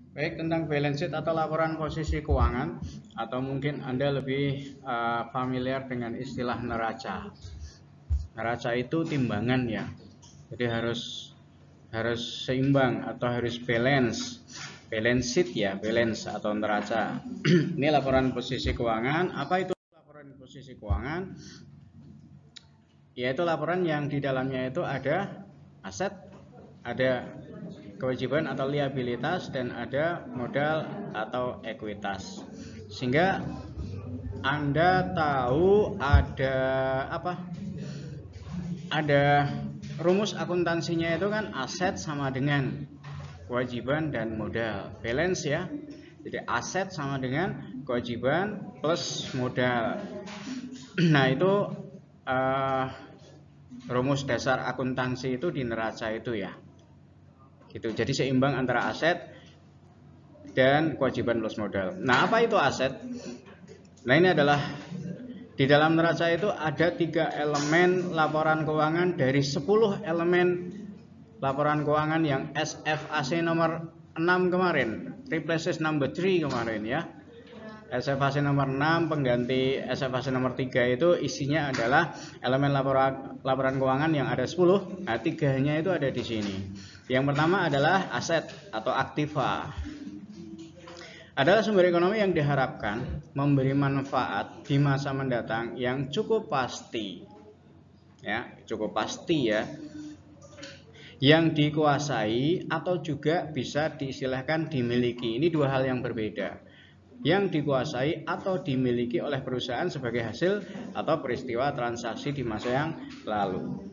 Baik, tentang balance sheet atau laporan posisi keuangan, atau mungkin Anda lebih familiar dengan istilah neraca. Neraca itu timbangan ya. Jadi harus seimbang atau harus balance. Balance sheet ya, balance atau neraca. Ini laporan posisi keuangan. Apa itu laporan posisi keuangan? Yaitu laporan yang di dalamnya itu ada aset, ada kewajiban atau liabilitas, dan ada modal atau ekuitas. Sehingga Anda tahu ada apa? Ada rumus akuntansinya itu kan aset sama dengan kewajiban dan modal. Balance ya. Jadi aset sama dengan kewajiban plus modal. Nah, itu uh, rumus dasar akuntansi itu di neraca itu ya. Gitu. Jadi seimbang antara aset dan kewajiban plus modal. Nah, apa itu aset? Nah, ini adalah di dalam neraca itu ada 3 elemen laporan keuangan dari 10 elemen laporan keuangan yang SFAC nomor 6 kemarin, replaces number 3 kemarin ya. SFAC nomor 6 pengganti SFAC nomor 3 itu isinya adalah elemen laporan keuangan yang ada 10. Nah, 3-nya itu ada di sini. Yang pertama adalah aset atau aktiva. Adalah sumber ekonomi yang diharapkan memberi manfaat di masa mendatang yang cukup pasti. Ya, cukup pasti ya. Yang dikuasai atau juga bisa diistilahkan dimiliki. Ini dua hal yang berbeda. Yang dikuasai atau dimiliki oleh perusahaan sebagai hasil atau peristiwa transaksi di masa yang lalu.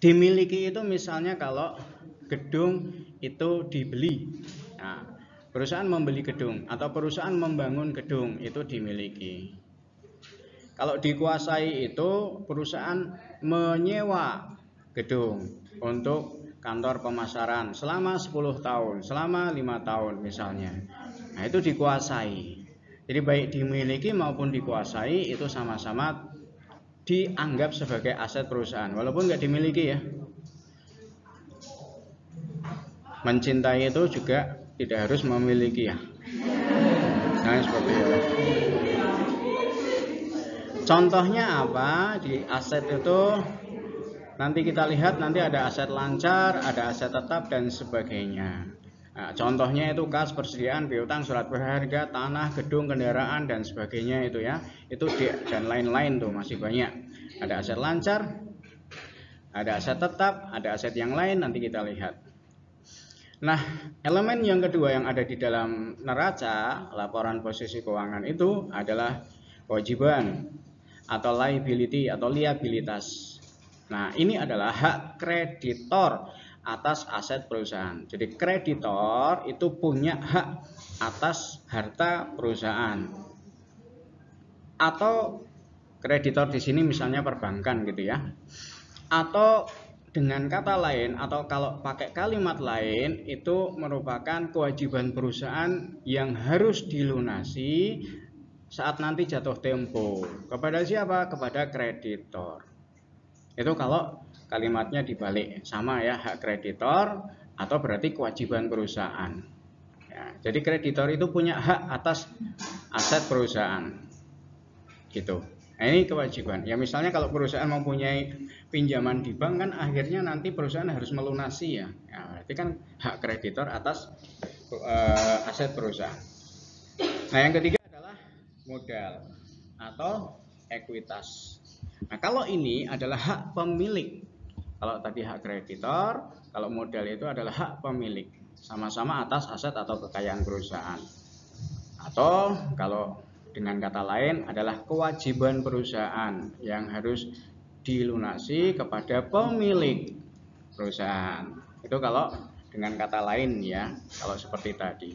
Dimiliki itu misalnya kalau gedung itu dibeli. Nah, perusahaan membeli gedung atau perusahaan membangun gedung itu dimiliki. Kalau dikuasai itu perusahaan menyewa gedung untuk kantor pemasaran selama 10 tahun, selama 5 tahun misalnya. Nah, itu dikuasai. Jadi baik dimiliki maupun dikuasai itu sama-sama dianggap sebagai aset perusahaan, walaupun nggak dimiliki ya. Mencintai itu juga tidak harus memiliki ya. Nah, seperti itu. Contohnya apa? Di aset itu nanti kita lihat, nanti ada aset lancar, ada aset tetap dan sebagainya. Nah, contohnya itu kas, persediaan, piutang, surat berharga, tanah, gedung, kendaraan dan sebagainya itu ya. Itu dan lain-lain tuh masih banyak. Ada aset lancar, ada aset tetap, ada aset yang lain, nanti kita lihat. Nah, elemen yang kedua yang ada di dalam neraca laporan posisi keuangan itu adalah kewajiban atau liability atau liabilitas. Nah, ini adalah hak kreditor atas aset perusahaan. Jadi kreditor itu punya hak atas harta perusahaan. Atau kreditor di sini misalnya perbankan gitu ya. Atau dengan kata lain, atau kalau pakai kalimat lain, itu merupakan kewajiban perusahaan yang harus dilunasi saat nanti jatuh tempo. Kepada siapa? Kepada kreditor. Itu kalau kalimatnya dibalik, sama ya, hak kreditor atau berarti kewajiban perusahaan. Ya, jadi kreditor itu punya hak atas aset perusahaan. Gitu. Nah, ini kewajiban. Ya misalnya kalau perusahaan mempunyai pinjaman di bank kan akhirnya nanti perusahaan harus melunasi ya. Ya berarti kan hak kreditor atas aset perusahaan. Nah, yang ketiga adalah modal atau ekuitas. Nah, kalau ini adalah hak pemilik. Kalau tadi hak kreditor, kalau modal itu adalah hak pemilik. Sama-sama atas aset atau kekayaan perusahaan. Atau kalau dengan kata lain adalah kewajiban perusahaan yang harus dilunasi kepada pemilik perusahaan. Itu kalau dengan kata lain ya, kalau seperti tadi.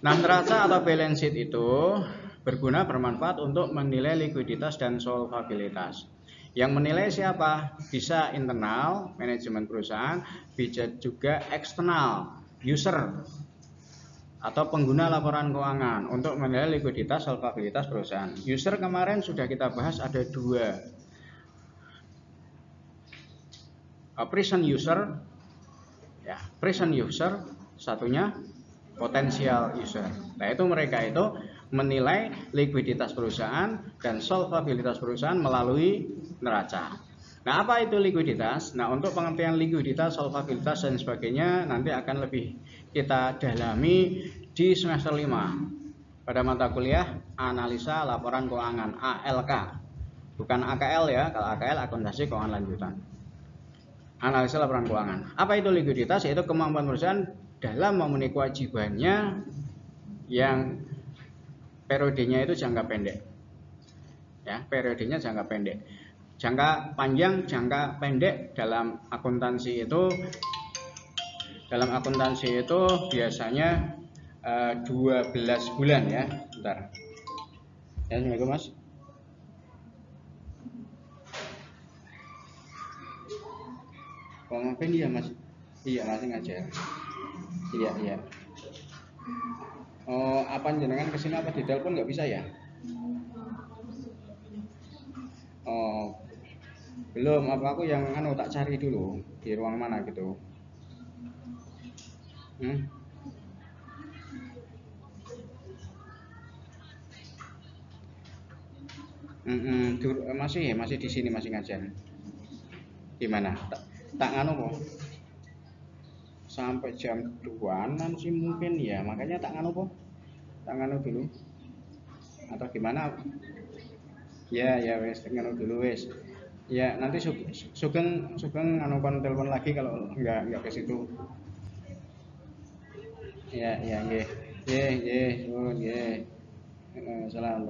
Nah, neraca atau balance sheet itu berguna bermanfaat untuk menilai likuiditas dan solvabilitas. Yang menilai siapa? Bisa internal, manajemen perusahaan, bisa juga eksternal, user atau pengguna laporan keuangan untuk menilai likuiditas solvabilitas perusahaan. User kemarin sudah kita bahas ada dua, present user ya, present user satunya potensial user. Nah, itu mereka itu menilai likuiditas perusahaan dan solvabilitas perusahaan melalui neraca. Nah, apa itu likuiditas? Nah, untuk pengertian likuiditas, solvabilitas dan sebagainya nanti akan lebih kita dalami di semester 5 pada mata kuliah analisa laporan keuangan ALK. Bukan AKL ya, kalau AKL akuntansi keuangan lanjutan. Analisa laporan keuangan. Apa itu likuiditas? Yaitu kemampuan perusahaan dalam memenuhi kewajibannya yang periodenya itu jangka pendek. Ya, periodenya jangka pendek. Jangka panjang, jangka pendek dalam akuntansi itu biasanya 12 bulan ya. Bentar. Ya, Assalamualaikum Mas. Kok ngapain dia Mas? Iya, masih ngajar. Iya. Oh, apa jenengan kesini apa di telepon nggak bisa ya? Oh, belum. Apa aku yang tak cari dulu di ruang mana gitu? Masih di sini masih ngajar. Gimana? Tak nganu kok. Sampai jam 2-an sih mungkin ya, makanya tak nganu kok. Tak nganu dulu. Atau gimana? Ya wes nganu dulu wes. Ya nanti sugeng nganu kon telepon lagi kalau enggak ke situ. Ya nggih. Nggih. Salam.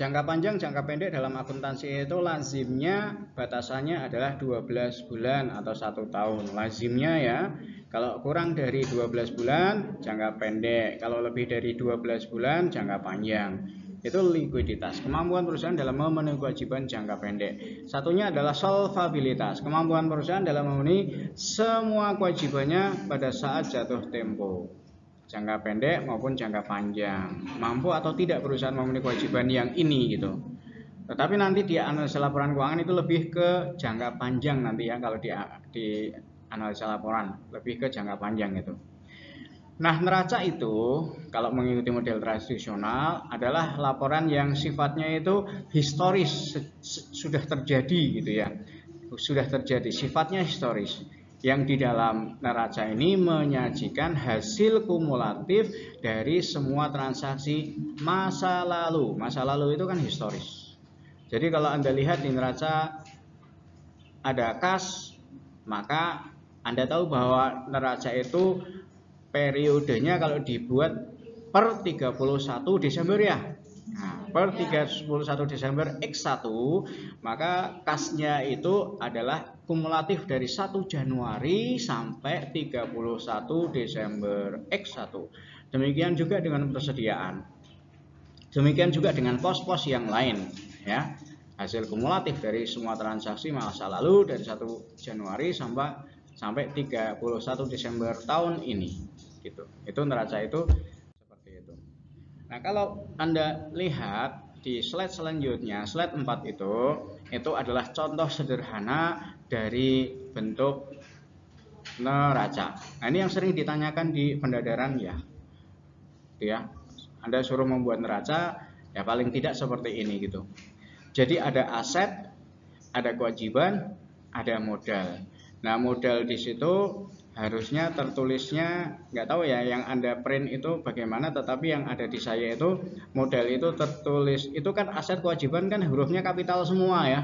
Jangka panjang, jangka pendek dalam akuntansi itu lazimnya batasannya adalah 12 bulan atau 1 tahun. Lazimnya ya. Kalau kurang dari 12 bulan jangka pendek, kalau lebih dari 12 bulan jangka panjang. Itu likuiditas, kemampuan perusahaan dalam memenuhi kewajiban jangka pendek. Satunya adalah solvabilitas, kemampuan perusahaan dalam memenuhi semua kewajibannya pada saat jatuh tempo, jangka pendek maupun jangka panjang. Mampu atau tidak perusahaan memenuhi kewajiban yang ini gitu. Tetapi nanti di analisa laporan keuangan itu lebih ke jangka panjang nanti ya, kalau di analisa laporan lebih ke jangka panjang itu. Nah, neraca itu kalau mengikuti model tradisional adalah laporan yang sifatnya itu historis, sudah terjadi gitu ya. Sudah terjadi, sifatnya historis. Yang di dalam neraca ini menyajikan hasil kumulatif dari semua transaksi masa lalu. Masa lalu itu kan historis. Jadi kalau Anda lihat di neraca ada kas, maka Anda tahu bahwa neraca itu periodenya kalau dibuat per 31 Desember ya. Nah, per 31 Desember X1, maka kasnya itu adalah kumulatif dari 1 Januari sampai 31 Desember X1. Demikian juga dengan persediaan. Demikian juga dengan pos-pos yang lain ya. Hasil kumulatif dari semua transaksi masa lalu dari 1 Januari sampai 31 Desember tahun ini gitu. Itu neraca itu seperti itu. Nah, kalau Anda lihat di slide selanjutnya, slide 4 itu adalah contoh sederhana dari bentuk neraca. Nah, ini yang sering ditanyakan di pendadaran ya. Anda suruh membuat neraca ya paling tidak seperti ini gitu. Jadi ada aset, ada kewajiban, ada modal. Nah, modal di situ harusnya tertulisnya nggak tahu ya, yang Anda print itu bagaimana, tetapi yang ada di saya itu modal itu tertulis itu kan aset, kewajiban kan hurufnya kapital semua ya.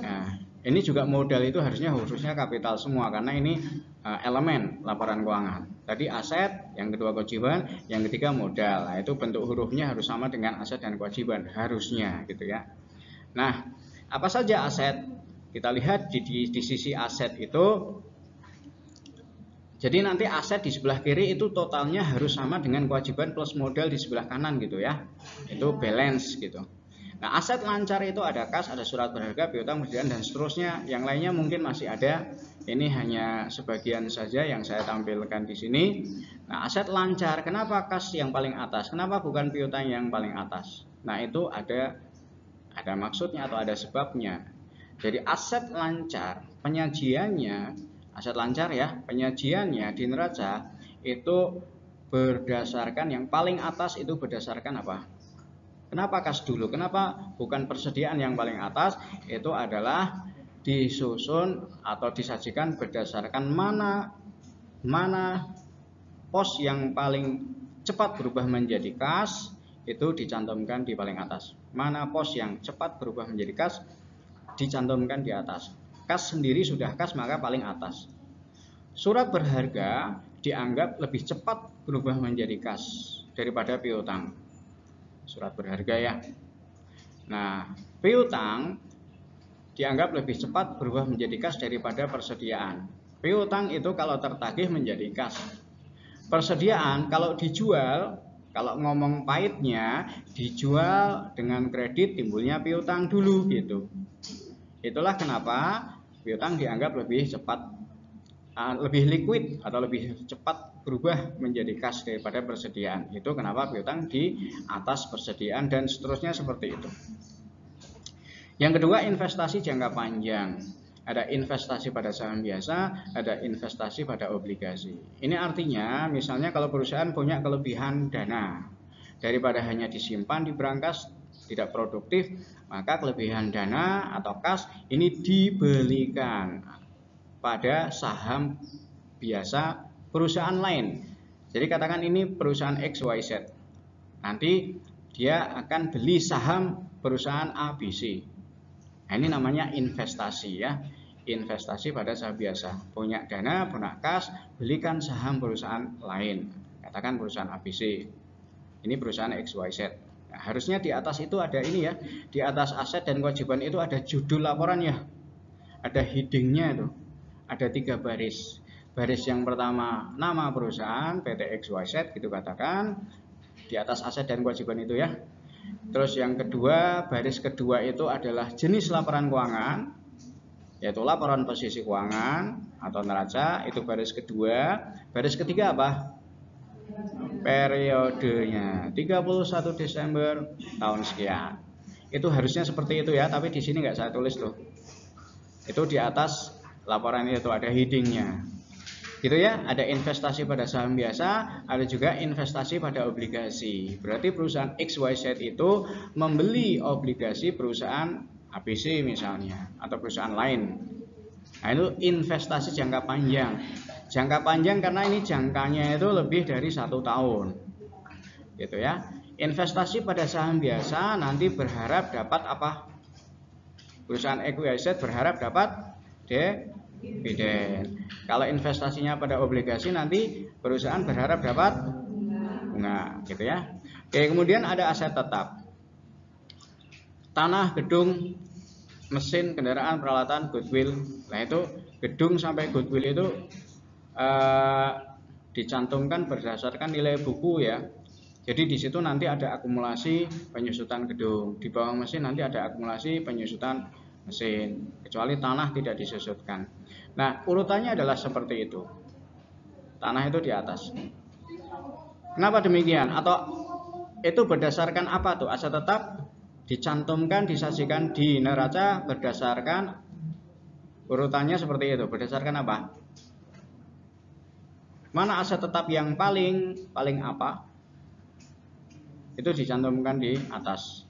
Nah, ini juga modal itu harusnya kapital semua karena ini elemen laporan keuangan. Tadi aset, yang kedua kewajiban, yang ketiga modal. Nah, itu bentuk hurufnya harus sama dengan aset dan kewajiban harusnya gitu ya. Nah, apa saja aset? Kita lihat di sisi aset itu. Jadi nanti aset di sebelah kiri itu totalnya harus sama dengan kewajiban plus modal di sebelah kanan gitu ya. Itu balance gitu. Nah, aset lancar itu ada kas, ada surat berharga, piutang, persediaan dan seterusnya. Yang lainnya mungkin masih ada. Ini hanya sebagian saja yang saya tampilkan di sini. Nah, aset lancar, kenapa kas yang paling atas? Kenapa bukan piutang yang paling atas? Nah, itu ada maksudnya atau ada sebabnya. Jadi aset lancar penyajiannya, aset lancar ya, penyajiannya di neraca itu berdasarkan yang paling atas itu berdasarkan apa? Kenapa kas dulu? Kenapa bukan persediaan yang paling atas? Itu adalah disusun atau disajikan berdasarkan mana pos yang paling cepat berubah menjadi kas itu dicantumkan di paling atas. Mana pos yang cepat berubah menjadi kas dicantumkan di atas. Kas sendiri sudah kas maka paling atas. Surat berharga dianggap lebih cepat berubah menjadi kas daripada piutang. Surat berharga ya. Nah, piutang dianggap lebih cepat berubah menjadi kas daripada persediaan. Piutang itu kalau tertagih menjadi kas. Persediaan kalau dijual, kalau ngomong pahitnya, dijual dengan kredit timbulnya piutang dulu gitu. Itulah kenapa piutang dianggap lebih cepat, lebih liquid atau lebih cepat berubah menjadi kas daripada persediaan. Itu kenapa piutang di atas persediaan dan seterusnya seperti itu. Yang kedua, investasi jangka panjang. Ada investasi pada saham biasa, ada investasi pada obligasi. Ini artinya misalnya kalau perusahaan punya kelebihan dana, daripada hanya disimpan di brankas tidak produktif, maka kelebihan dana atau kas ini dibelikan pada saham biasa perusahaan lain. Jadi katakan ini perusahaan XYZ, nanti dia akan beli saham perusahaan ABC. Nah, ini namanya investasi ya, investasi pada saham biasa. Punya dana, punya kas, belikan saham perusahaan lain. Katakan perusahaan ABC. Ini perusahaan XYZ. Nah, harusnya di atas itu ada ini ya, di atas aset dan kewajiban itu ada judul laporan ya, ada headingnya itu, ada 3 baris. Baris yang pertama nama perusahaan PT XYZ gitu katakan, di atas aset dan kewajiban itu ya. Terus yang kedua, baris kedua itu adalah jenis laporan keuangan, yaitu laporan posisi keuangan atau neraca, itu baris kedua. Baris ketiga apa? Periodenya 31 Desember tahun sekian. Itu harusnya seperti itu ya, tapi di sini nggak saya tulis loh. Itu di atas laporan itu ada headingnya. Gitu ya, ada investasi pada saham biasa, ada juga investasi pada obligasi. Berarti perusahaan XYZ itu membeli obligasi perusahaan ABC misalnya, atau perusahaan lain. Nah, itu investasi jangka panjang. Jangka panjang karena ini jangkanya itu lebih dari 1 tahun. Gitu ya. Investasi pada saham biasa nanti berharap dapat apa? Perusahaan XYZ berharap dapat dividen. Kalau investasinya pada obligasi nanti perusahaan berharap dapat bunga, gitu ya. Oke, kemudian ada aset tetap. Tanah, gedung, mesin, kendaraan, peralatan, goodwill. Nah, itu gedung sampai goodwill itu dicantumkan berdasarkan nilai buku ya. Jadi di situ nanti ada akumulasi penyusutan gedung. Di bawah mesin nanti ada akumulasi penyusutan mesin, kecuali tanah tidak disusutkan. Nah, urutannya adalah seperti itu. Tanah itu di atas. Kenapa demikian? Atau itu berdasarkan apa tuh? Aset tetap dicantumkan, disajikan di neraca berdasarkan urutannya seperti itu. Berdasarkan apa? Mana aset tetap yang paling apa? Itu dicantumkan di atas.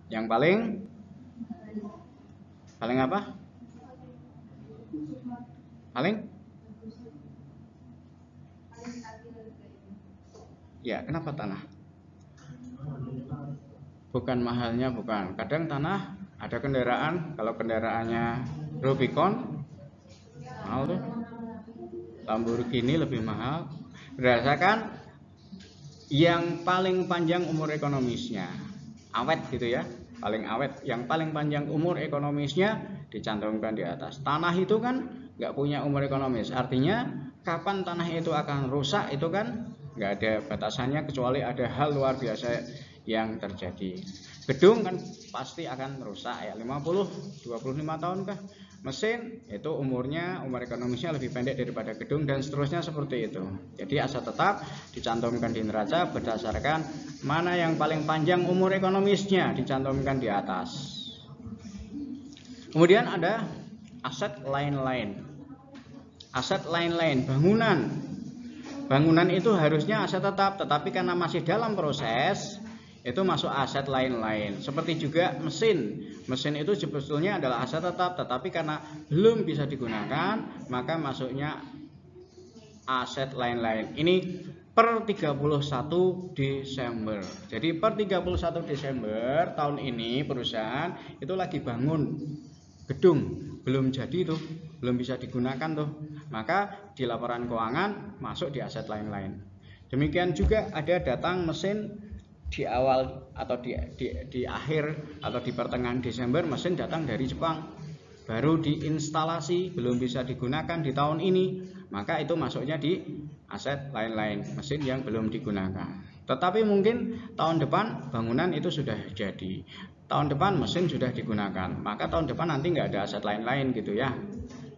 Yang paling apa? Paling? Ya, kenapa tanah? Bukan mahalnya, bukan. Kadang tanah ada kendaraan, kalau kendaraannya Rubicon mahal tuh. Lamborghini lebih mahal. Berdasarkan yang paling panjang umur ekonomisnya, awet gitu ya, paling awet, yang paling panjang umur ekonomisnya dicantumkan di atas. Tanah itu kan nggak punya umur ekonomis, artinya kapan tanah itu akan rusak itu kan nggak ada batasannya kecuali ada hal luar biasa yang terjadi. Gedung kan pasti akan rusak ya, 50-25 tahun kah? Mesin itu umur ekonomisnya lebih pendek daripada gedung dan seterusnya seperti itu. Jadi aset tetap dicantumkan di neraca berdasarkan mana yang paling panjang umur ekonomisnya dicantumkan di atas. Kemudian ada aset lain-lain. Aset lain-lain, bangunan. Bangunan itu harusnya aset tetap, tetapi karena masih dalam proses, itu masuk aset lain-lain. Seperti juga mesin. Mesin itu sebetulnya adalah aset tetap, tetapi karena belum bisa digunakan, maka masuknya aset lain-lain. Ini per 31 Desember. Jadi per 31 Desember tahun ini perusahaan itu lagi bangun gedung, belum jadi tuh, belum bisa digunakan tuh. Maka di laporan keuangan masuk di aset lain-lain. Demikian juga ada datang mesin di awal atau di akhir atau di pertengahan Desember, mesin datang dari Jepang, baru diinstalasi, belum bisa digunakan di tahun ini, maka itu masuknya di aset lain-lain, mesin yang belum digunakan. Tetapi mungkin tahun depan bangunan itu sudah jadi, tahun depan mesin sudah digunakan, maka tahun depan nanti nggak ada aset lain-lain gitu ya,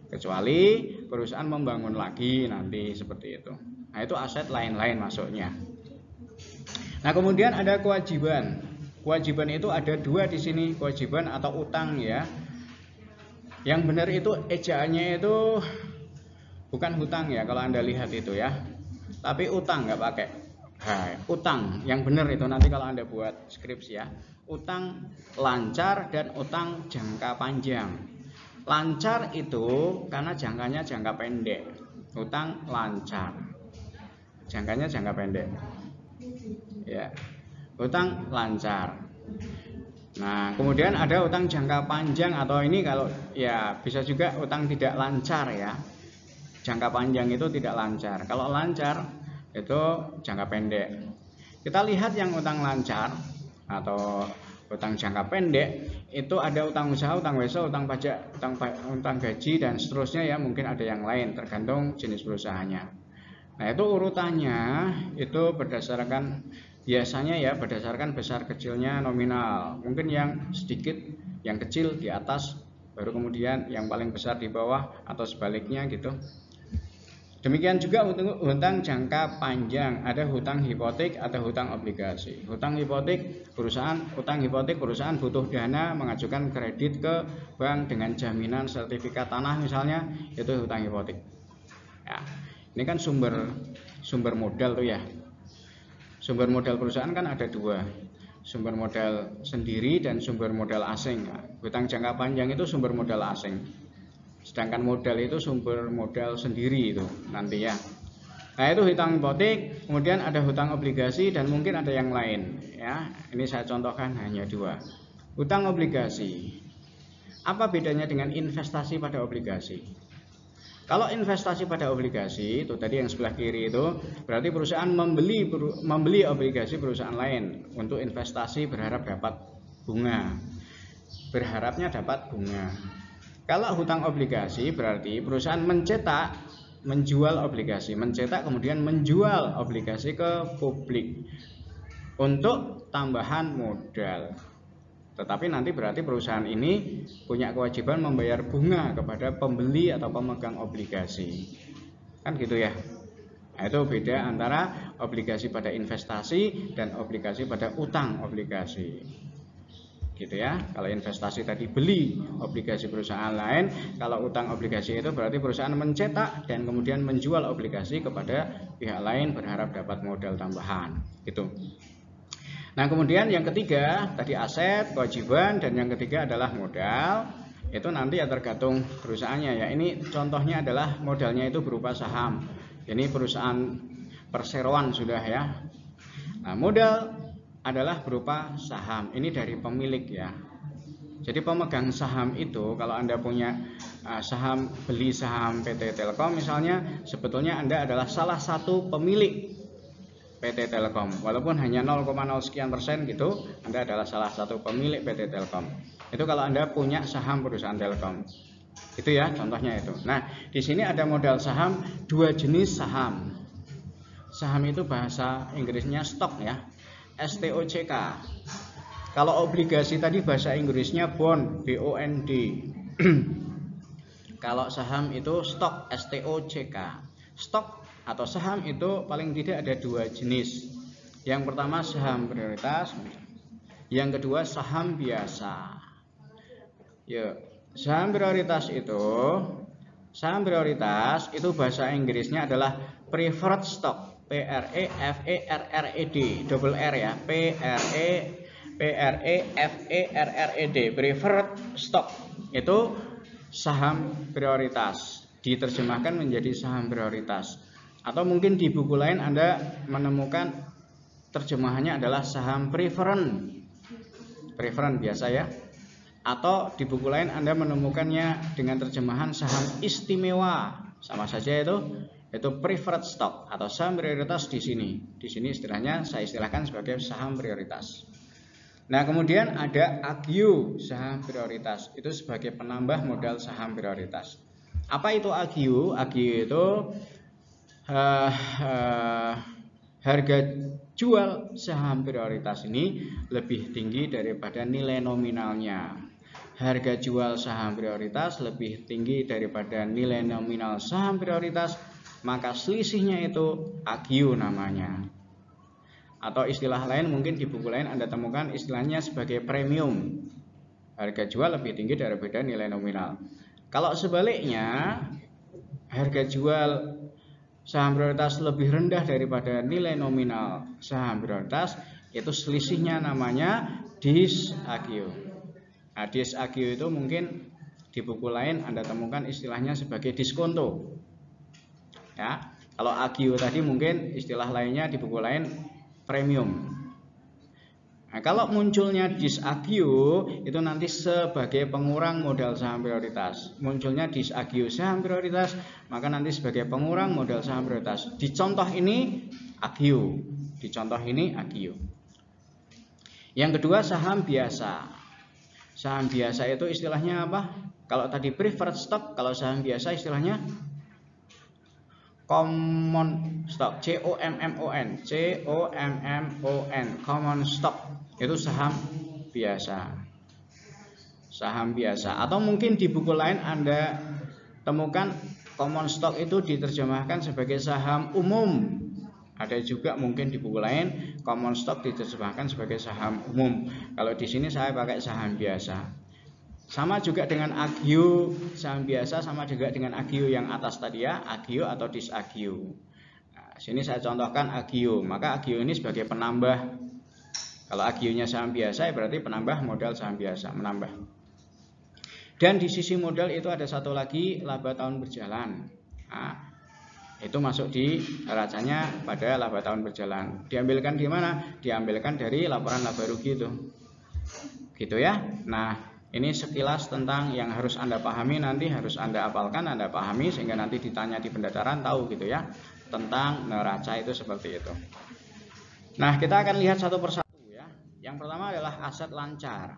kecuali perusahaan membangun lagi nanti seperti itu. Nah itu aset lain-lain masuknya. Nah kemudian ada kewajiban. Kewajiban itu ada dua di sini, kewajiban atau utang ya. Yang benar itu ejaannya itu bukan hutang ya kalau Anda lihat itu ya, tapi utang, nggak pakai. Hai, utang yang benar itu nanti kalau Anda buat skripsi ya. Utang lancar dan utang jangka panjang. Lancar itu karena jangkanya jangka pendek. Utang lancar, jangkanya jangka pendek. Ya, utang lancar. Nah, kemudian ada utang jangka panjang atau ini kalau ya bisa juga utang tidak lancar ya. Jangka panjang itu tidak lancar. Kalau lancar itu jangka pendek. Kita lihat yang utang lancar atau utang jangka pendek itu ada utang usaha, utang wesa, utang pajak, utang gaji dan seterusnya ya, mungkin ada yang lain tergantung jenis perusahaannya. Nah, itu urutannya itu berdasarkan biasanya ya berdasarkan besar kecilnya nominal. Mungkin yang sedikit, yang kecil di atas, baru kemudian yang paling besar di bawah atau sebaliknya gitu. Demikian juga hutang jangka panjang, ada hutang hipotek, ada hutang obligasi. Hutang hipotek perusahaan butuh dana mengajukan kredit ke bank dengan jaminan sertifikat tanah misalnya, itu hutang hipotek. Ya, ini kan sumber modal tuh ya. Sumber modal perusahaan kan ada dua, sumber modal sendiri dan sumber modal asing. Hutang jangka panjang itu sumber modal asing, sedangkan modal itu sumber modal sendiri itu nanti ya. Nah itu hutang hipotek, kemudian ada hutang obligasi dan mungkin ada yang lain ya. Ini saya contohkan hanya dua. Hutang obligasi, apa bedanya dengan investasi pada obligasi? Kalau investasi pada obligasi itu tadi yang sebelah kiri itu berarti perusahaan membeli obligasi perusahaan lain untuk investasi, berharap dapat bunga. Berharapnya dapat bunga. Kalau hutang obligasi berarti perusahaan menjual obligasi, mencetak kemudian menjual obligasi ke publik untuk tambahan modal. Tetapi nanti berarti perusahaan ini punya kewajiban membayar bunga kepada pembeli atau pemegang obligasi. Kan gitu ya. Nah, itu beda antara obligasi pada investasi dan obligasi pada utang obligasi. Gitu ya. Kalau investasi tadi beli obligasi perusahaan lain, kalau utang obligasi itu berarti perusahaan mencetak dan kemudian menjual obligasi kepada pihak lain berharap dapat modal tambahan. Gitu. Nah kemudian yang ketiga tadi aset, kewajiban, dan yang ketiga adalah modal. Itu nanti ya tergantung perusahaannya ya. Ini contohnya adalah modalnya itu berupa saham. Ini perusahaan perseroan sudah ya. Nah modal adalah berupa saham. Ini dari pemilik ya. Jadi pemegang saham itu kalau Anda punya saham, beli saham PT Telkom misalnya, sebetulnya Anda adalah salah satu pemilik PT Telkom, walaupun hanya 0,0 sekian persen gitu, Anda adalah salah satu pemilik PT Telkom. Itu kalau Anda punya saham perusahaan Telkom. Itu ya contohnya itu. Nah, di sini ada modal saham, dua jenis saham. Saham itu bahasa Inggrisnya stock ya, STOCK. Kalau obligasi tadi bahasa Inggrisnya bond, BOND. Kalau saham itu stock, STOCK. Stock atau saham itu paling tidak ada dua jenis. Yang pertama saham prioritas, yang kedua saham biasa. Ya, Saham prioritas itu bahasa Inggrisnya adalah preferred stock, PREFERRED, double R ya, PREFERRED, preferred stock itu saham prioritas, diterjemahkan menjadi saham prioritas. Atau mungkin di buku lain Anda menemukan terjemahannya adalah saham preference biasa ya. Atau di buku lain Anda menemukannya dengan terjemahan saham istimewa, sama saja itu preferred stock atau saham prioritas di sini. Di sini istilahnya saya istilahkan sebagai saham prioritas. Nah, kemudian ada AGIU, saham prioritas. Itu sebagai penambah modal saham prioritas. Apa itu AGIU? AGIU itu harga jual saham prioritas ini lebih tinggi daripada nilai nominalnya. Harga jual saham prioritas lebih tinggi daripada nilai nominal saham prioritas, maka selisihnya itu AGIU namanya. Atau istilah lain mungkin di buku lain Anda temukan istilahnya sebagai premium. Harga jual lebih tinggi daripada nilai nominal. Kalau sebaliknya, harga jual saham prioritas lebih rendah daripada nilai nominal saham prioritas, itu selisihnya namanya dis-AGIU. Nah, dis-AGIU itu mungkin di buku lain Anda temukan istilahnya sebagai diskonto. Ya, kalau AGIU tadi mungkin istilah lainnya di buku lain premium. Nah, kalau munculnya dis-AGIU itu nanti sebagai pengurang modal saham prioritas. Munculnya dis-AGIU saham prioritas, maka nanti sebagai pengurang modal saham prioritas. Di contoh ini AGIU, di contoh ini AGIU. Yang kedua saham biasa. Saham biasa itu istilahnya apa? Kalau tadi preferred stock, kalau saham biasa istilahnya common stock, COMMON, common stock. Itu saham biasa. Saham biasa. Atau mungkin di buku lain Anda temukan common stock itu diterjemahkan sebagai saham umum. Ada juga mungkin di buku lain common stock diterjemahkan sebagai saham umum. Kalau di sini saya pakai saham biasa. Sama juga dengan AGIU, saham biasa sama juga dengan AGIU yang atas tadi ya, AGIU atau dis-AGIU. Nah, sini saya contohkan AGIU. Maka AGIU ini sebagai penambah. Kalau AGIU-nya saham biasa berarti penambah modal saham biasa, menambah. Dan di sisi modal itu ada satu lagi laba tahun berjalan. Nah, itu masuk di neracanya pada laba tahun berjalan. Diambilkan di mana? Diambilkan dari laporan laba rugi itu. Gitu ya. Nah, ini sekilas tentang yang harus Anda pahami, nanti harus Anda hafalkan, Anda pahami sehingga nanti ditanya di pendaftaran tahu gitu ya tentang neraca itu seperti itu. Nah, kita akan lihat satu persatu ya. Yang pertama adalah aset lancar.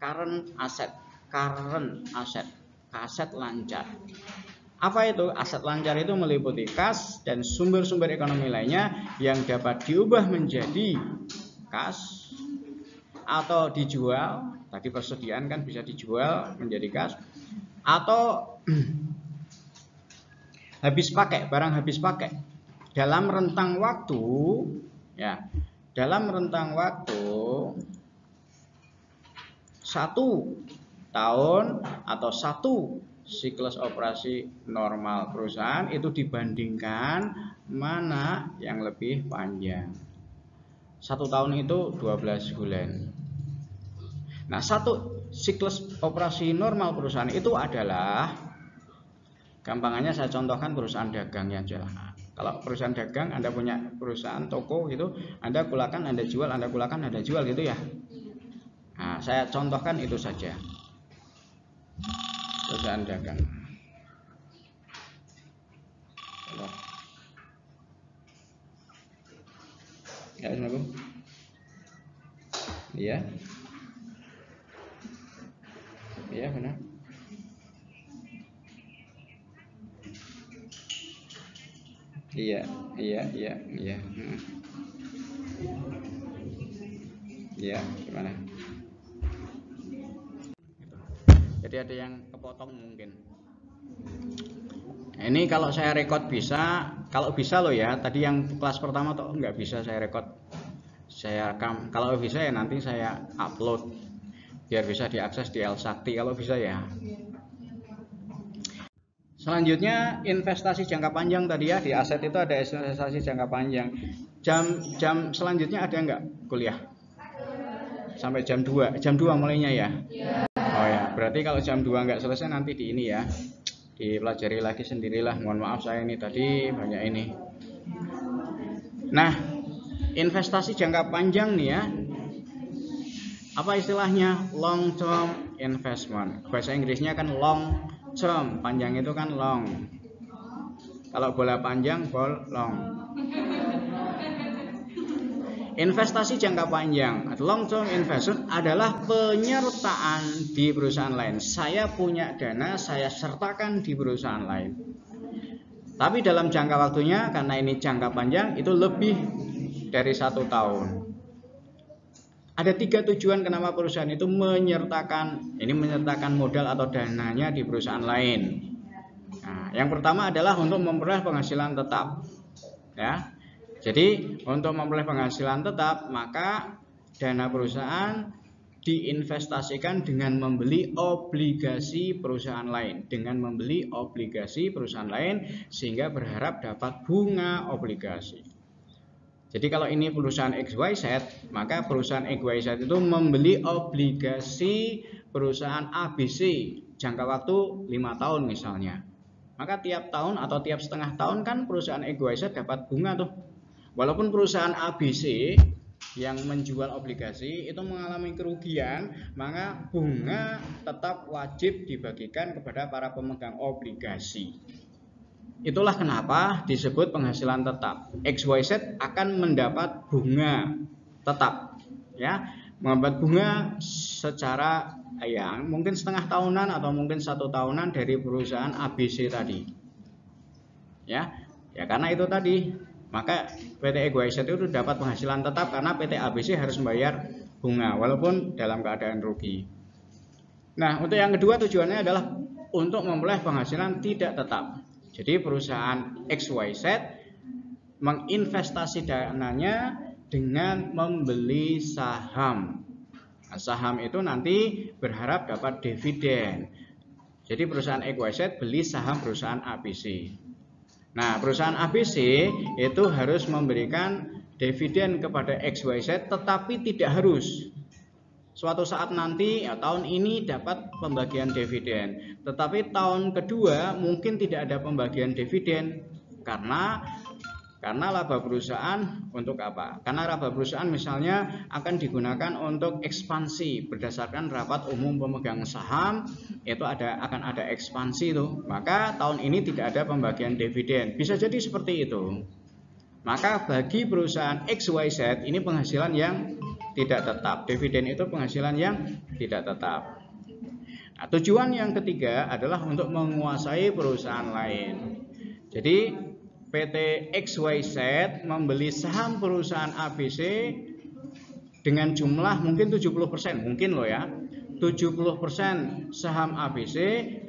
Current asset, aset lancar. Apa itu? Aset lancar itu meliputi kas dan sumber-sumber ekonomi lainnya yang dapat diubah menjadi kas atau dijual. Tadi persediaan kan bisa dijual menjadi kas atau habis pakai, barang habis pakai dalam rentang waktu ya, dalam rentang waktu 1 tahun atau 1 siklus operasi normal perusahaan itu dibandingkan mana yang lebih panjang. 1 tahun itu 12 bulan. Nah, 1 siklus operasi normal perusahaan itu adalah, gampangannya saya contohkan perusahaan dagang ya. Kalau perusahaan dagang, Anda punya perusahaan toko gitu, Anda kulakan, Anda jual, Anda kulakan, Anda jual gitu ya. Nah, saya contohkan itu saja. Perusahaan dagang. Ya, Assalamualaikum. Iya. Iya, benar. Iya. Iya, gimana? Jadi ada yang kepotong mungkin. Ini kalau saya rekod bisa, kalau bisa loh ya. Tadi yang kelas pertama tuh nggak bisa saya rekod, saya rekam. Kalau bisa ya nanti saya upload. biar bisa diakses di El Sakti kalau bisa ya. Selanjutnya investasi jangka panjang tadi ya, di aset itu ada investasi jangka panjang. Jam selanjutnya ada nggak kuliah? Sampai jam 2. Jam 2 mulainya ya? Oh ya, berarti kalau jam 2 nggak selesai nanti di ini ya. Dipelajari lagi sendirilah. Mohon maaf saya ini tadi banyak ini. Nah, investasi jangka panjang nih ya. Apa istilahnya? Long term investment. Bahasa Inggrisnya kan long term, panjang itu kan long. Kalau bola panjang, ball long. Investasi jangka panjang, long term investment adalah penyertaan di perusahaan lain. Saya punya dana, saya sertakan di perusahaan lain. Tapi dalam jangka waktunya, karena ini jangka panjang, itu lebih dari 1 tahun. Ada 3 tujuan kenapa perusahaan itu menyertakan modal atau dananya di perusahaan lain. Nah, yang pertama adalah untuk memperoleh penghasilan tetap. Ya. Jadi, untuk memperoleh penghasilan tetap, maka dana perusahaan diinvestasikan dengan membeli obligasi perusahaan lain, sehingga berharap dapat bunga obligasi. Jadi kalau ini perusahaan XYZ, maka perusahaan XYZ itu membeli obligasi perusahaan ABC jangka waktu 5 tahun misalnya. Maka tiap tahun atau tiap setengah tahun kan perusahaan XYZ dapat bunga tuh. Walaupun perusahaan ABC yang menjual obligasi itu mengalami kerugian, maka bunga tetap wajib dibagikan kepada para pemegang obligasi. Itulah kenapa disebut penghasilan tetap. XYZ akan mendapat bunga tetap, ya, mendapat bunga secara mungkin setengah tahunan atau mungkin 1 tahunan dari perusahaan ABC tadi, ya karena itu tadi, maka PT XYZ itu dapat penghasilan tetap karena PT ABC harus membayar bunga walaupun dalam keadaan rugi. Nah, untuk yang kedua tujuannya adalah untuk memperoleh penghasilan tidak tetap. Jadi perusahaan XYZ menginvestasi dananya dengan membeli saham. Nah, saham itu nanti berharap dapat dividen. Jadi perusahaan XYZ beli saham perusahaan ABC. Nah, perusahaan ABC itu harus memberikan dividen kepada XYZ, tetapi tidak harus. Suatu saat nanti tahun ini dapat pembagian dividen, tetapi tahun kedua mungkin tidak ada pembagian dividen karena laba perusahaan untuk apa? Karena laba perusahaan misalnya akan digunakan untuk ekspansi berdasarkan rapat umum pemegang saham, itu akan ada ekspansi tuh. Maka tahun ini tidak ada pembagian dividen. Bisa jadi seperti itu. Maka bagi perusahaan XYZ ini penghasilan yang tidak tetap. Dividen itu penghasilan yang tidak tetap. Nah, tujuan yang ketiga adalah untuk menguasai perusahaan lain. Jadi PT XYZ membeli saham perusahaan ABC dengan jumlah mungkin 70%, mungkin loh ya. 70% saham ABC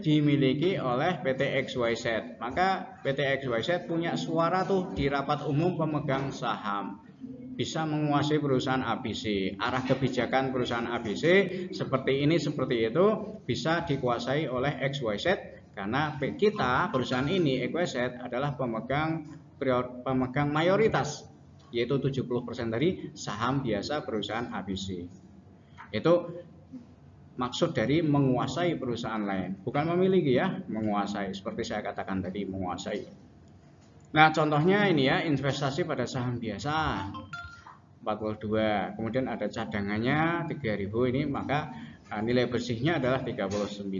dimiliki oleh PT XYZ. Maka PT XYZ punya suara tuh di rapat umum pemegang saham. Bisa menguasai perusahaan ABC. Arah kebijakan perusahaan ABC seperti ini, seperti itu bisa dikuasai oleh XYZ karena kita perusahaan ini XYZ adalah pemegang mayoritas, yaitu 70% dari saham biasa perusahaan ABC. Itu maksud dari menguasai perusahaan lain, bukan memiliki ya, menguasai seperti saya katakan tadi, menguasai. Nah, contohnya ini ya, investasi pada saham biasa 42, kemudian ada cadangannya 3.000 ini, maka nilai bersihnya adalah 39.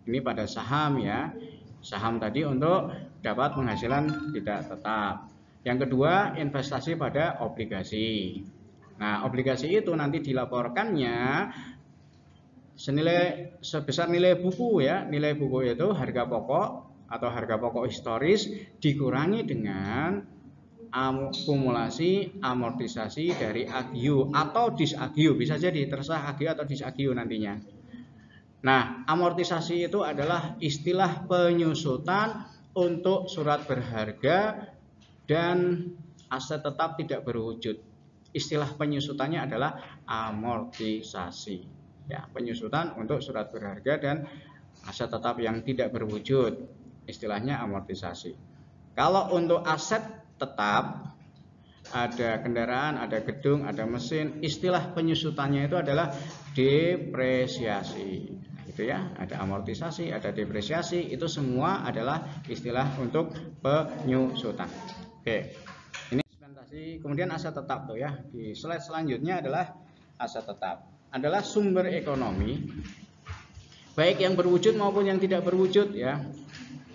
Ini pada saham ya. Saham tadi untuk dapat penghasilan tidak tetap. Yang kedua, investasi pada obligasi. Nah, obligasi itu nanti dilaporkannya sebesar nilai buku ya. Nilai buku itu harga pokok atau harga pokok historis dikurangi dengan akumulasi amortisasi dari agio atau disagio, bisa jadi terserah agio atau disagio nantinya. Nah, amortisasi itu adalah istilah penyusutan untuk surat berharga dan aset tetap tidak berwujud. Istilah penyusutannya adalah amortisasi. Ya, penyusutan untuk surat berharga dan aset tetap yang tidak berwujud, istilahnya amortisasi. Kalau untuk aset tetap, ada kendaraan, ada gedung, ada mesin, istilah penyusutannya itu adalah depresiasi. Nah, itu ya, ada amortisasi, ada depresiasi, itu semua adalah istilah untuk penyusutan. Oke. Ini segmentasi. Kemudian aset tetap tuh ya. Di slide selanjutnya adalah aset tetap. Adalah sumber ekonomi baik yang berwujud maupun yang tidak berwujud ya.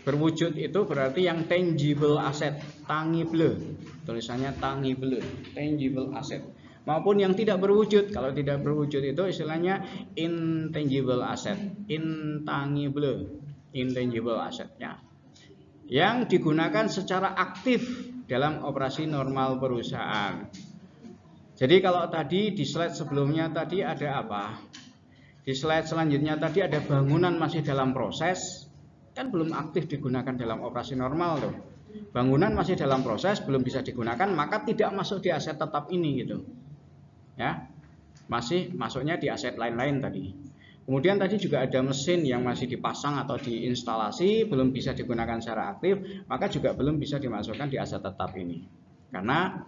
Berwujud itu berarti yang tangible asset, tangible. Tulisannya tangible, tangible asset. Maupun yang tidak berwujud. Kalau tidak berwujud itu istilahnya intangible asset, intangible, intangible asset ya. Yang digunakan secara aktif dalam operasi normal perusahaan. Jadi kalau tadi di slide sebelumnya tadi ada apa? Di slide selanjutnya tadi ada bangunan masih dalam proses, kan belum aktif digunakan dalam operasi normal tuh. Bangunan masih dalam proses, belum bisa digunakan, maka tidak masuk di aset tetap ini gitu. Ya. Masih masuknya di aset lain-lain tadi. Kemudian tadi juga ada mesin yang masih dipasang atau diinstalasi, belum bisa digunakan secara aktif, maka juga belum bisa dimasukkan di aset tetap ini. Karena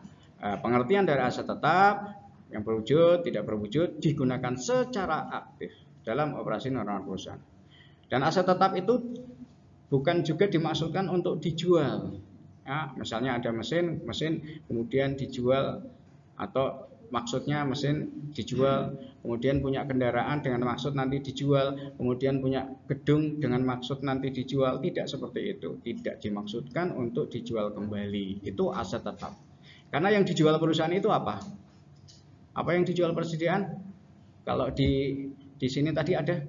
pengertian dari aset tetap yang berwujud, tidak berwujud digunakan secara aktif dalam operasi normal perusahaan. Dan aset tetap itu bukan juga dimaksudkan untuk dijual. Ya, misalnya ada mesin kemudian dijual, atau maksudnya mesin dijual, kemudian punya kendaraan dengan maksud nanti dijual, kemudian punya gedung dengan maksud nanti dijual. Tidak seperti itu. Tidak dimaksudkan untuk dijual kembali. Itu aset tetap. Karena yang dijual perusahaan itu apa? Apa yang dijual persediaan? Kalau di sini tadi ada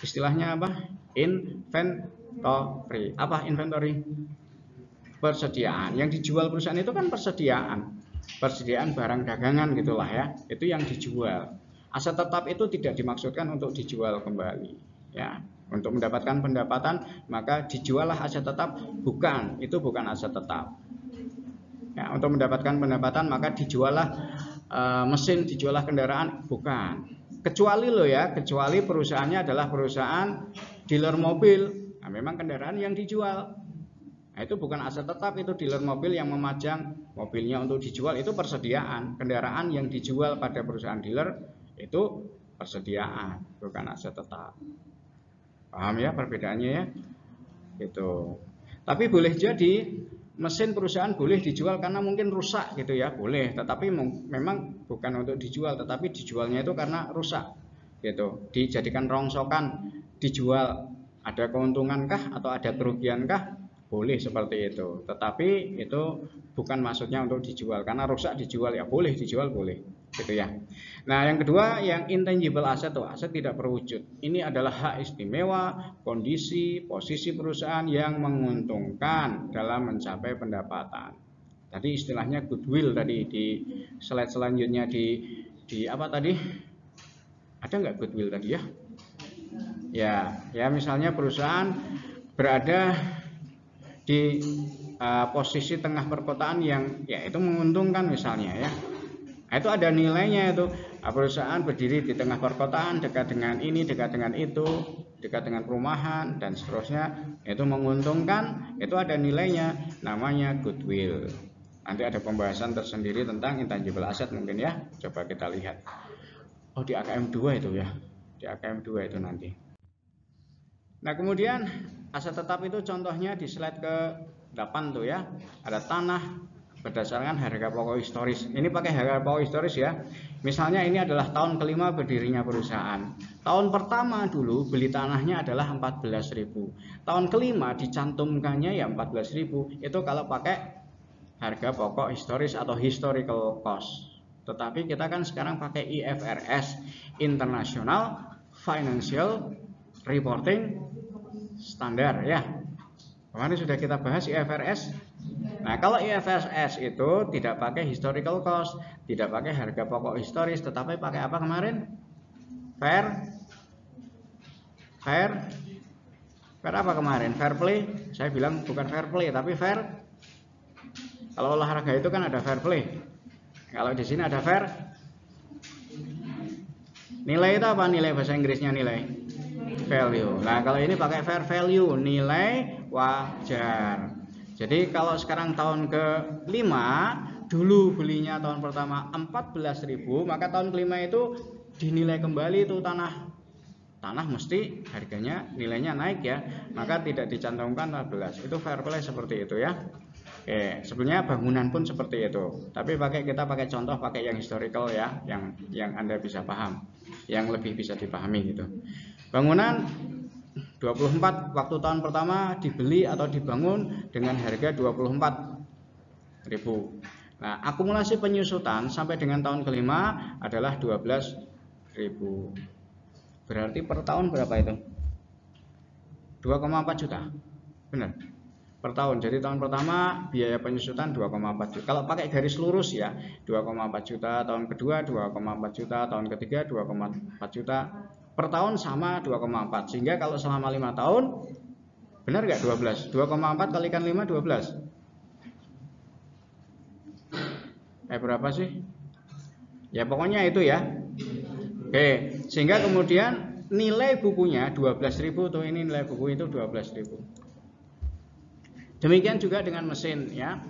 istilahnya apa? Inventory. Apa inventory? Persediaan. Yang dijual perusahaan itu kan persediaan. Persediaan barang dagangan gitulah ya. Itu yang dijual. Aset tetap itu tidak dimaksudkan untuk dijual kembali. Ya. Untuk mendapatkan pendapatan maka dijuallah aset tetap. Bukan, itu bukan aset tetap. Ya, untuk mendapatkan pendapatan maka dijuallah mesin, dijuallah kendaraan, bukan. Kecuali loh ya, kecuali perusahaannya adalah perusahaan dealer mobil. Nah, memang kendaraan yang dijual. Nah, itu bukan aset tetap, itu dealer mobil yang memajang mobilnya untuk dijual, itu persediaan. Kendaraan yang dijual pada perusahaan dealer itu persediaan, bukan aset tetap. Paham ya perbedaannya ya? Itu. Tapi boleh jadi mesin perusahaan boleh dijual karena mungkin rusak gitu ya, boleh, tetapi memang bukan untuk dijual, tetapi dijualnya itu karena rusak gitu, dijadikan rongsokan, dijual. Ada keuntungankah atau ada kerugiankah? Boleh seperti itu, tetapi itu bukan maksudnya untuk dijual, karena rusak dijual ya boleh, dijual boleh gitu ya. Nah yang kedua, yang intangible asset tuh aset tidak berwujud. Ini adalah hak istimewa, kondisi, posisi perusahaan yang menguntungkan dalam mencapai pendapatan. Tadi istilahnya goodwill tadi di slide selanjutnya di apa tadi? Ada nggak goodwill tadi ya? Ya misalnya perusahaan berada di posisi tengah perkotaan yang ya itu menguntungkan misalnya ya. Nah, itu ada nilainya itu. Perusahaan berdiri di tengah perkotaan, dekat dengan ini, dekat dengan itu, dekat dengan perumahan dan seterusnya, itu menguntungkan, itu ada nilainya, namanya goodwill. Nanti ada pembahasan tersendiri tentang intangible asset mungkin ya. Coba kita lihat. Oh di AKM 2 itu ya. Di AKM 2 itu nanti. Nah kemudian aset tetap itu contohnya di slide ke-8 tuh ya. Ada tanah berdasarkan harga pokok historis. Ini pakai harga pokok historis ya. Misalnya ini adalah tahun kelima berdirinya perusahaan. Tahun pertama dulu beli tanahnya adalah 14.000. Tahun kelima dicantumkannya ya 14.000. Itu kalau pakai harga pokok historis atau historical cost. Tetapi kita kan sekarang pakai IFRS, International Financial Reporting Standar ya. Kemarin sudah kita bahas IFRS. Nah kalau IFRS itu tidak pakai historical cost, tidak pakai harga pokok historis, tetapi pakai apa kemarin? Fair apa kemarin? Fair play? Saya bilang bukan fair play tapi fair. Kalau olahraga itu kan ada fair play. Kalau di sini ada fair Nilai itu apa? Nilai bahasa Inggrisnya nilai value. Nah, kalau ini pakai fair value, nilai wajar. Jadi kalau sekarang tahun ke-5, dulu belinya tahun pertama 14.000, maka tahun kelima itu dinilai kembali itu tanah mesti harganya nilainya naik ya, maka tidak dicantumkan 14. Itu fair play seperti itu ya. Oke, sebenarnya bangunan pun seperti itu. Tapi kita pakai contoh, pakai yang historical ya, yang Anda bisa paham, yang lebih bisa dipahami gitu. Bangunan 24 waktu tahun pertama dibeli atau dibangun dengan harga 24.000. Nah, akumulasi penyusutan sampai dengan tahun kelima adalah 12.000. Berarti per tahun berapa itu? 2,4 juta. Benar. Per tahun. Jadi tahun pertama biaya penyusutan 2,4 juta. Kalau pakai garis lurus ya, 2,4 juta, tahun kedua 2,4 juta, tahun ketiga 2,4 juta. Per tahun sama 2,4. Sehingga kalau selama 5 tahun benar nggak 12? 2,4 kalikan 5 12. Berapa sih? Ya pokoknya itu ya. Oke, sehingga kemudian nilai bukunya 12.000 tuh, ini nilai buku itu 12.000. Demikian juga dengan mesin ya.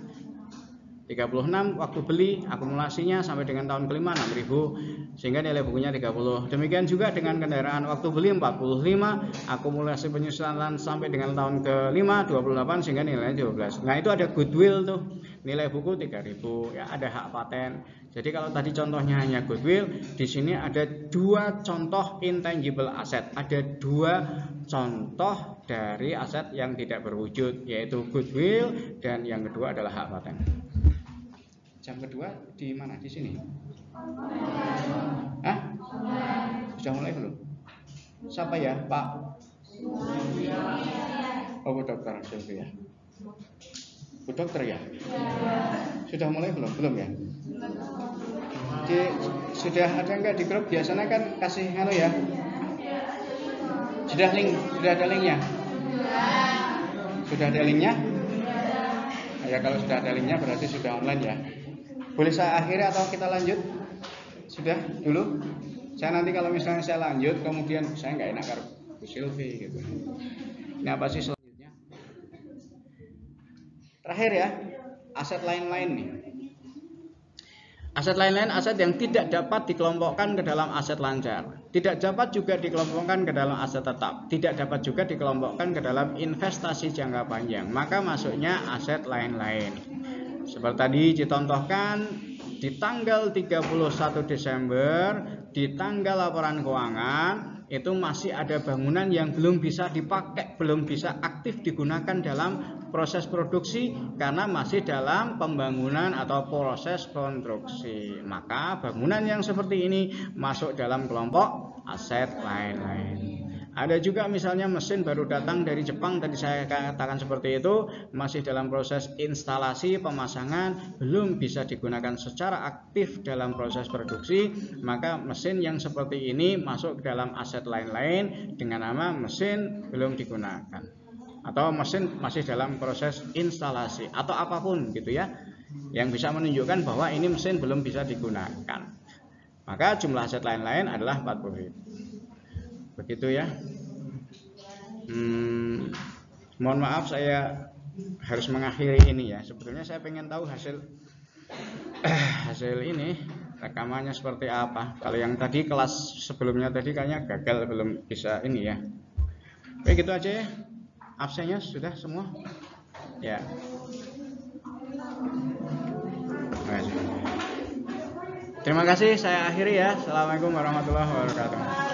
36 waktu beli, akumulasinya sampai dengan tahun kelima 6.000, sehingga nilai bukunya 30. Demikian juga dengan kendaraan, waktu beli 45, akumulasi penyusutan sampai dengan tahun kelima 28, sehingga nilainya 12. Nah, itu ada goodwill tuh, nilai buku 3.000 ya, ada hak paten. Jadi kalau tadi contohnya hanya goodwill, di sini ada 2 contoh intangible asset, ada 2 contoh dari aset yang tidak berwujud, yaitu goodwill dan yang kedua adalah hak paten. Jam kedua di mana? Di sini? Hah? Sudah mulai belum? Siapa ya, Pak? Oh, Bu Dokter Sylvia. Bu Dokter ya? Sudah mulai belum? Belum ya? Sudah ada enggak di grup? Biasanya kan kasih ya? Sudah ada linknya? Sudah ada linknya? Ya, kalau sudah ada linknya berarti sudah online ya. Boleh saya akhiri atau kita lanjut? Sudah dulu? Saya nanti kalau misalnya saya lanjut, kemudian saya nggak enak karo Bu Silvi gitu. Ini apa sih selanjutnya? Terakhir ya, aset lain-lain nih. Aset lain-lain, aset yang tidak dapat dikelompokkan ke dalam aset lancar, tidak dapat juga dikelompokkan ke dalam aset tetap, tidak dapat juga dikelompokkan ke dalam investasi jangka panjang, maka masuknya aset lain-lain. Seperti tadi dicontohkan, di tanggal 31 Desember, di tanggal laporan keuangan, itu masih ada bangunan yang belum bisa dipakai, belum bisa aktif digunakan dalam proses produksi karena masih dalam pembangunan atau proses konstruksi. Maka bangunan yang seperti ini masuk dalam kelompok aset lain-lain. Ada juga misalnya mesin baru datang dari Jepang, tadi saya katakan seperti itu, masih dalam proses instalasi pemasangan, belum bisa digunakan secara aktif dalam proses produksi, maka mesin yang seperti ini masuk ke dalam aset lain-lain dengan nama mesin belum digunakan, atau mesin masih dalam proses instalasi, atau apapun gitu ya, yang bisa menunjukkan bahwa ini mesin belum bisa digunakan. Maka jumlah aset lain-lain adalah 40.000. Begitu ya. Mohon maaf saya harus mengakhiri ini ya. Sebetulnya saya pengen tahu hasil ini rekamannya seperti apa. Kalau yang tadi kelas sebelumnya tadi kayaknya gagal, belum bisa ini ya. Baik, gitu aja ya. Absennya sudah semua. Ya. Terima kasih, saya akhiri ya. Assalamualaikum warahmatullahi wabarakatuh.